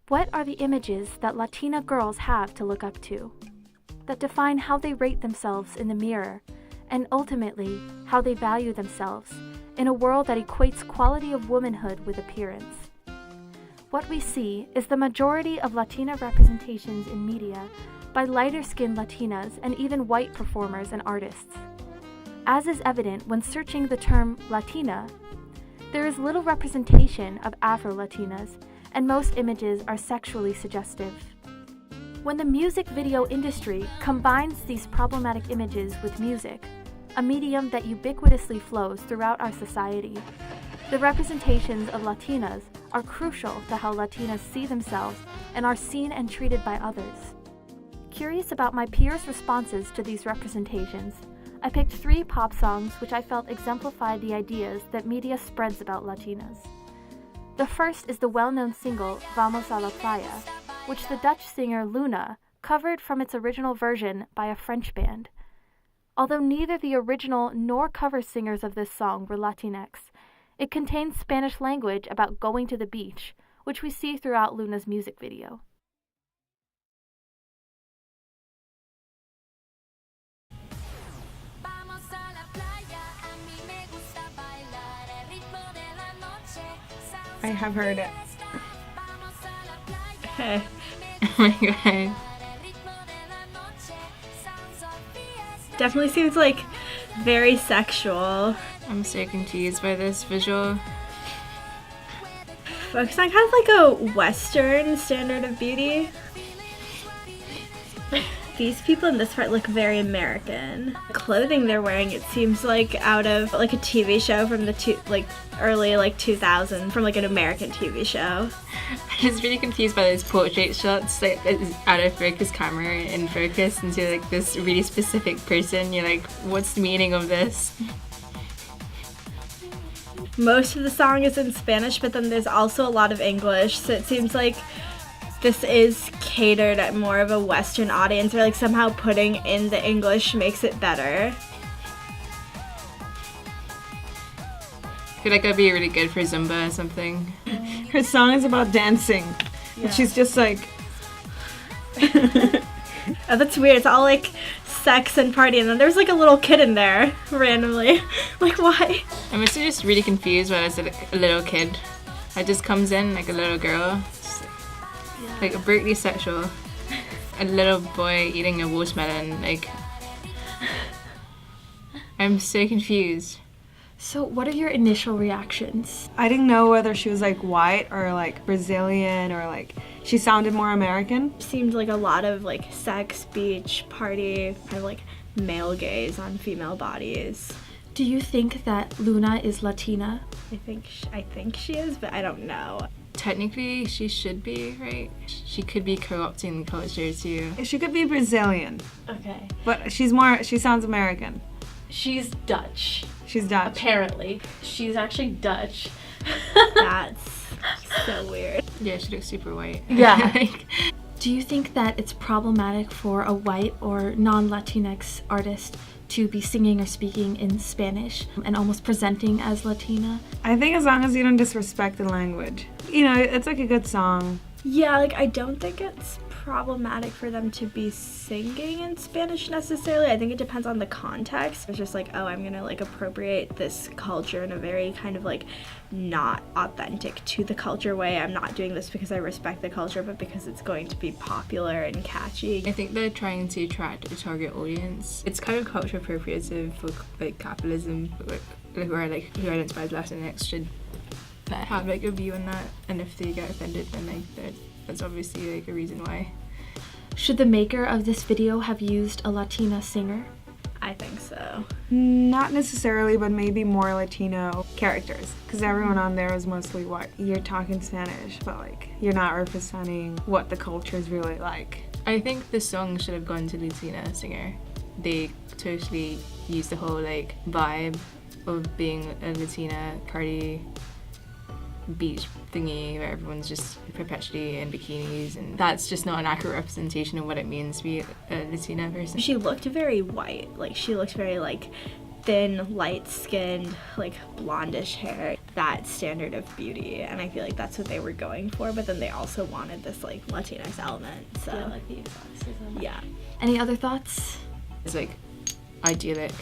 What are the images that Latina girls have to look up to, that define how they rate themselves in the mirror, and ultimately, how they value themselves in a world that equates quality of womanhood with appearance? What we see is the majority of Latina representations in media by lighter-skinned Latinas and even white performers and artists. As is evident when searching the term Latina, there is little representation of Afro-Latinas, and most images are sexually suggestive. When the music video industry combines these problematic images with music, a medium that ubiquitously flows throughout our society, the representations of Latinas are crucial to how Latinas see themselves and are seen and treated by others. Curious about my peers' responses to these representations, I picked 3 pop songs which I felt exemplified the ideas that media spreads about Latinas. The first is the well-known single Vamos a la Playa, which the Dutch singer Luna covered from its original version by a French band. Although neither the original nor cover singers of this song were Latinx, it contains Spanish language about going to the beach, which we see throughout Luna's music video. I have heard it. Oh my god. Definitely seems like very sexual. I'm so confused by this visual. Focus on kind of like a Western standard of beauty. These people in this part look very American. The clothing they're wearing, it seems like out of like a TV show from the early 2000, from like an American TV show. I'm just really confused by those portrait shots, like out of focus camera in focus into like this really specific person. You're like, what's the meaning of this? Most of the song is in Spanish, but then there's also a lot of English, so it seems like this is catered at more of a Western audience, or like somehow putting in the English makes it better. I feel like that'd be really good for Zumba or something. Her song is about dancing, Yeah. and she's just like... Oh, that's weird. It's all like sex and party, and then there's like a little kid in there randomly. Like, why? I'm also just really confused when I was a little kid. It just comes in like a little girl, like brutally sexual. A little boy eating a watermelon, like... I'm so confused. So what are your initial reactions? I didn't know whether she was like white or like Brazilian, or like she sounded more American. Seemed like a lot of like sex, beach, party, kind of like male gaze on female bodies. Do you think that Luna is Latina? I think she is, but I don't know. Technically, she should be, right? She could be co-opting the culture too. She could be Brazilian, Okay. but she sounds American. She's Dutch. She's Dutch. Apparently. She's actually Dutch. That's so weird. Yeah, she looks super white. Yeah. Like, Do you think that it's problematic for a white or non-Latinx artist to be singing or speaking in Spanish and almost presenting as Latina? I think as long as you don't disrespect the language. You know, it's like a good song. Yeah, like I don't think it's problematic for them to be singing in Spanish necessarily. I think it depends on the context. It's just like, oh, I'm gonna like appropriate this culture in a very kind of like not authentic to the culture way. I'm not doing this because I respect the culture, but because it's going to be popular and catchy. I think they're trying to attract a target audience. It's kind of culture appropriative for like capitalism, but like who identify as Latinx should have like a view on that, and if they get offended, then like that's obviously like a reason why. Should the maker of this video have used a Latina singer? I think so. Not necessarily, but maybe more Latino characters, because everyone on there is mostly white. You're talking Spanish, but like you're not representing what the culture is really like. I think the song should have gone to Latina singer. They totally used the whole like vibe of being a Latina party beach thingy where everyone's just perpetually in bikinis, and that's just not an accurate representation of what it means to be a Latina person. She looked very white. Like she looked very like thin, light-skinned, like blondish hair. that standard of beauty, and I feel like that's what they were going for, but then they also wanted this like Latinx element, so Yeah, like the exoticism. yeah. Any other thoughts? It's like idyllic,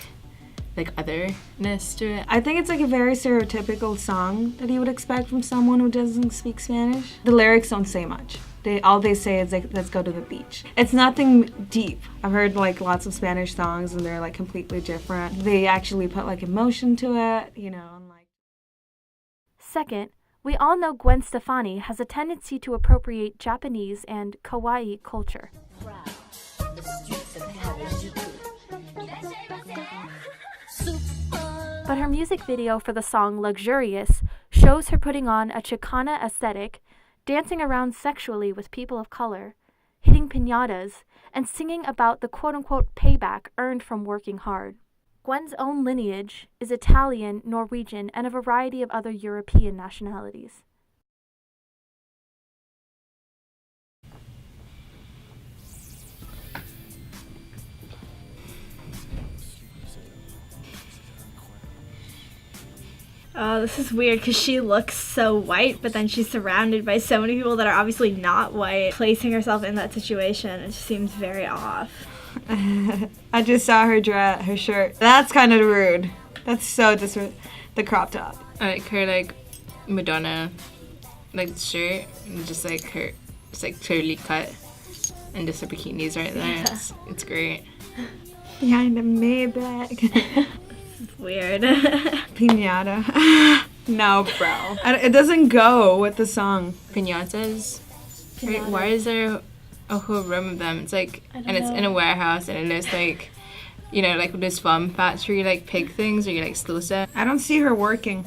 like otherness to it. I think it's like a very stereotypical song that you would expect from someone who doesn't speak Spanish. The lyrics don't say much. All they say is like, let's go to the beach. It's nothing deep. I've heard like lots of Spanish songs and they're like completely different. They actually put like emotion to it, you know, and like. Second, we all know Gwen Stefani has a tendency to appropriate Japanese and kawaii culture. But her music video for the song Luxurious shows her putting on a Chicana aesthetic, dancing around sexually with people of color, hitting piñatas, and singing about the quote-unquote payback earned from working hard. Gwen's own lineage is Italian, Norwegian, and a variety of other European nationalities. Oh, this is weird because she looks so white, but then she's surrounded by so many people that are obviously not white. Placing herself in that situation, it just seems very off. I just saw her shirt. That's kind of rude. That's so the crop top. I like her like Madonna like shirt and just like her, it's like totally cut and just her bikinis right there. Yeah. It's great. Behind a Maybach. It's weird. Piñata. No, bro. It doesn't go with the song. Piñatas. Right? Why is there a whole room of them? It's like, and it's in a warehouse, and it looks like, you know, like those farm factory like pig things, or you like slow set. I don't see her working.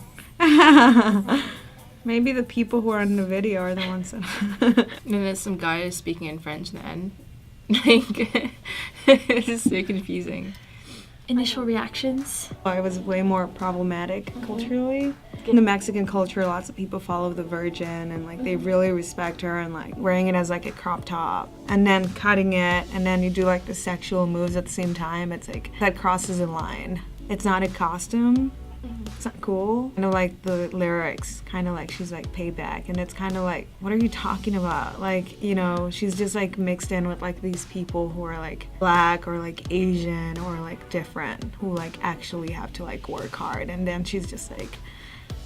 Maybe the people who are in the video are the ones that. And then there's some guy speaking in French in the end. Like, it's just so confusing. Initial reactions? It was way more problematic culturally. In the Mexican culture, lots of people follow the Virgin and like they really respect her, and like wearing it as like a crop top and then cutting it and then you do like the sexual moves at the same time. It's like that crosses a line. It's not a costume. It's not cool. I know like the lyrics, kind of like she's like payback, and it's kind of like, what are you talking about? Like, you know, she's just like mixed in with like these people who are like black or like Asian or like different, who like actually have to like work hard, and then she's just like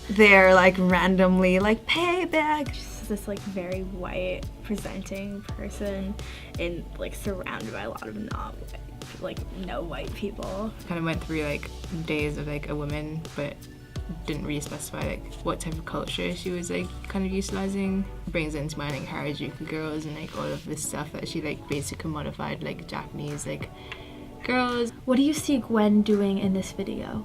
there like randomly like payback. She's this like very white presenting person and like surrounded by a lot of no white people. Kind of went through like days of like a woman, but didn't really specify like what type of culture she was like kind of utilizing. Brings into mind like Harajuku girls and like all of this stuff that she like basically modified like Japanese like girls. What do you see Gwen doing in this video?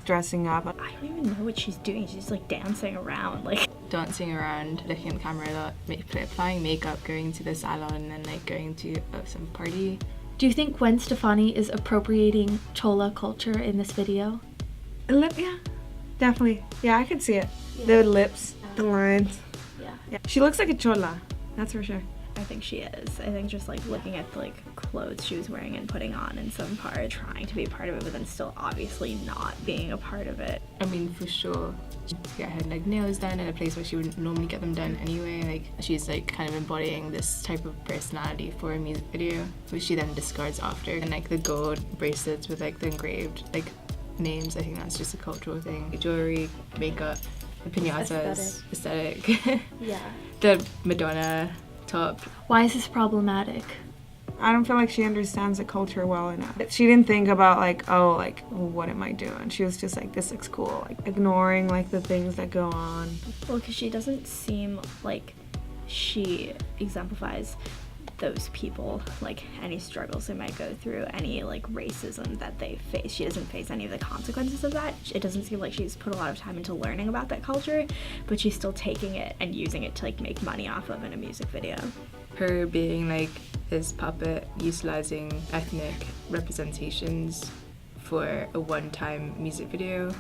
Dressing up. I don't even know what she's doing. She's like dancing around, like Dancing around, looking at the camera a lot, applying makeup, going to the salon, and then like going to some party. Do you think Gwen Stefani is appropriating Chola culture in this video? Yeah, definitely. Yeah, I could see it. The lips, the lines. Yeah. She looks like a chola, that's for sure. I think she is. I think just like looking at the like clothes she was wearing and putting on in some part, trying to be a part of it, but then still obviously not being a part of it. I mean, for sure, to get her like nails done in a place where she wouldn't normally get them done anyway. Like she's like kind of embodying this type of personality for a music video, which she then discards after. And like the gold bracelets with like the engraved like names, I think that's just a cultural thing. Jewelry, makeup, the piñatas, aesthetic. Yeah. The Madonna top. Why is this problematic? I don't feel like she understands the culture well enough. She didn't think about like, oh, like, what am I doing? She was just like, this looks cool, like ignoring like the things that go on. Well, because she doesn't seem like she exemplifies those people, like any struggles they might go through, any like racism that they face. She doesn't face any of the consequences of that. It doesn't seem like she's put a lot of time into learning about that culture, but she's still taking it and using it to like make money off of in a music video. Her being like this puppet, utilizing ethnic representations for a one-time music video,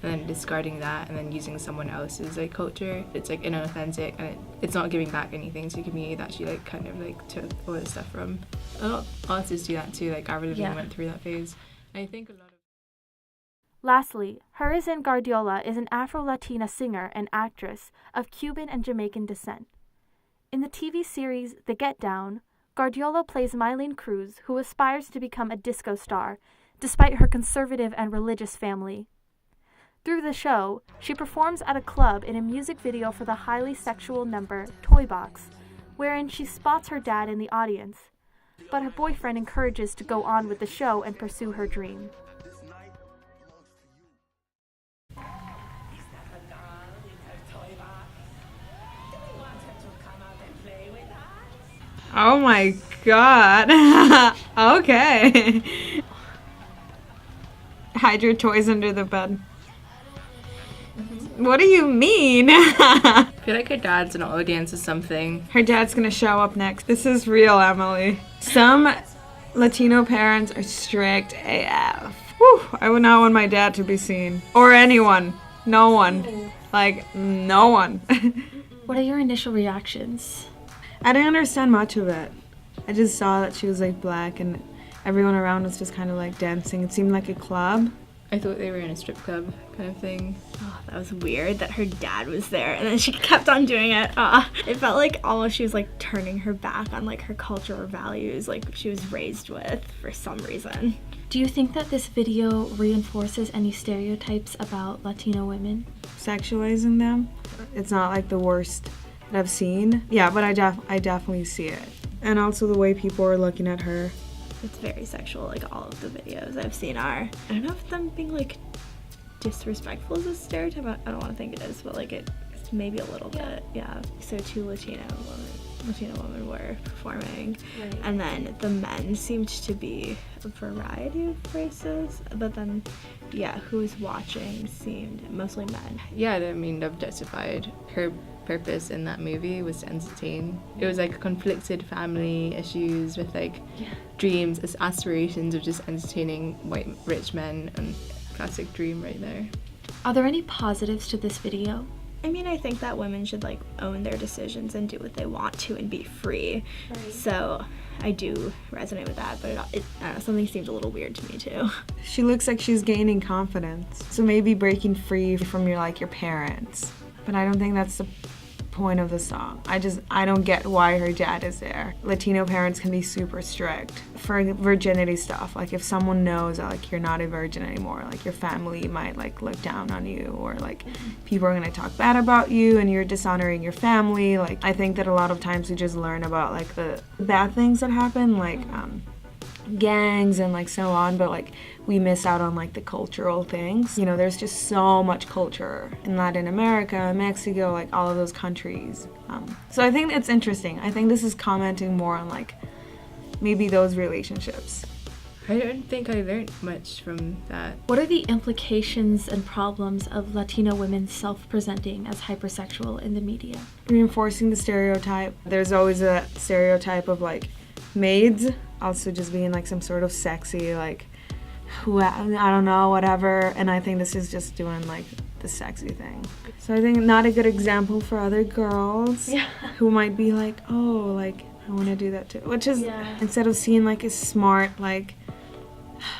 and then discarding that and then using someone else's like culture. It's like inauthentic, and it's not giving back anything to the community that she like kind of like took all this stuff from. A lot of artists do that too, like Avril Lavigne went through that phase. And I think a lot of Lastly, Horizon Guardiola is an Afro-Latina singer and actress of Cuban and Jamaican descent. In the TV series The Get Down, Guardiola plays Mylene Cruz, who aspires to become a disco star, despite her conservative and religious family. Through the show, she performs at a club in a music video for the highly sexual number Toy Box, wherein she spots her dad in the audience, but her boyfriend encourages to go on with the show and pursue her dream. Oh my god. Okay. Hide your toys under the bed. What do you mean? I feel like her dad's an audience or something. Her dad's gonna show up next. This is real, Emily. Some Latino parents are strict AF. Whew, I would not want my dad to be seen. Or anyone. No one. Like, no one. What are your initial reactions? I didn't understand much of it. I just saw that she was like black and everyone around was just kind of like dancing. It seemed like a club. I thought they were in a strip club kind of thing. Oh, that was weird that her dad was there and then she kept on doing it. It felt like almost she was like turning her back on like her culture or values like she was raised with for some reason. Do you think that this video reinforces any stereotypes about Latino women? Sexualizing them. It's not like the worst that I've seen. Yeah, but I definitely see it. And also the way people are looking at her. It's very sexual, like all of the videos I've seen are. I don't know if them being like disrespectful is a stereotype. I don't want to think it is, but like it's maybe a little bit, yeah. So two Latino women were performing, right. And then the men seemed to be a variety of races, but then, yeah, who was watching seemed mostly men. Yeah, I mean, objectified. Her purpose in that movie was to entertain. It was like conflicted family issues with like dreams, aspirations of just entertaining white rich men, and classic dream right there. Are there any positives to this video? I mean, I think that women should like own their decisions and do what they want to and be free. Right. So I do resonate with that, but I don't know, something seems a little weird to me too. She looks like she's gaining confidence. So maybe breaking free from your parents. But I don't think that's the point of the song. I don't get why her dad is there. Latino parents can be super strict for virginity stuff. Like if someone knows that like you're not a virgin anymore, like your family might like look down on you, or like people are gonna talk bad about you and you're dishonoring your family. Like I think that a lot of times we just learn about like the bad things that happen, like gangs and like so on, but like we miss out on like the cultural things. You know, there's just so much culture in Latin America, Mexico, like all of those countries. So I think it's interesting. I think this is commenting more on like maybe those relationships. I don't think I learned much from that. What are the implications and problems of Latino women self-presenting as hypersexual in the media? Reinforcing the stereotype. There's always a stereotype of like maids also just being like some sort of sexy, like, I don't know, whatever. And I think this is just doing like the sexy thing. So I think not a good example for other girls who might be like, oh, like I want to do that too. Which is, instead of seeing like a smart, like,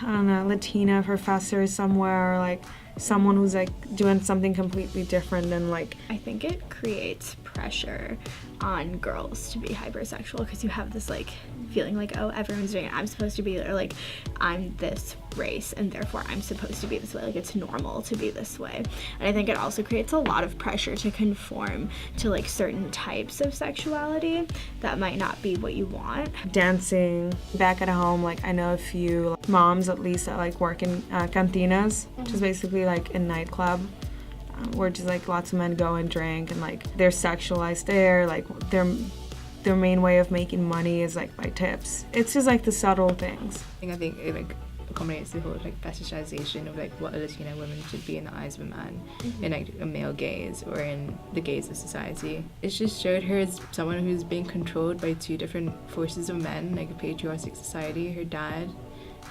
I don't know, Latina professor somewhere, or like someone who's like doing something completely different, and like, I think it creates pressure on girls to be hypersexual because you have this like feeling like, oh, everyone's doing it, I'm supposed to be, or like I'm this race and therefore I'm supposed to be this way, like it's normal to be this way. And I think it also creates a lot of pressure to conform to like certain types of sexuality that might not be what you want. Dancing back at home, like I know a few moms at least that like work in cantinas, which is basically like a nightclub where just like lots of men go and drink, and like they're sexualized there, like their main way of making money is like by tips. It's just like the subtle things. I think it like accommodates the whole like fetishization of like what a Latina woman should be in the eyes of a man, in like a male gaze or in the gaze of society. It just showed her as someone who's being controlled by two different forces of men, like a patriarchal society, her dad,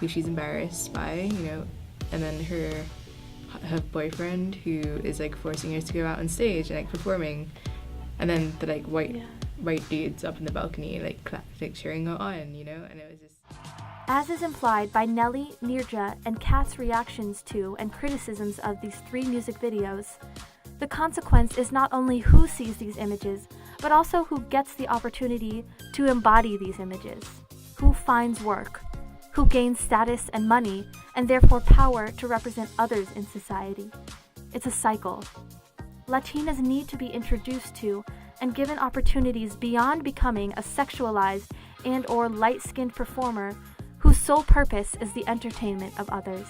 who she's embarrassed by, you know, and then her boyfriend who is like forcing her to go out on stage and like performing, and then the like white dudes up in the balcony like cheering her on, you know. And it was just As is implied by Nelly, Nirja, and Kat's reactions to and criticisms of these 3 music videos, the consequence is not only who sees these images, but also who gets the opportunity to embody these images, who finds work, who gains status and money, and therefore power to represent others in society. It's a cycle. Latinas need to be introduced to and given opportunities beyond becoming a sexualized and/or light-skinned performer whose sole purpose is the entertainment of others.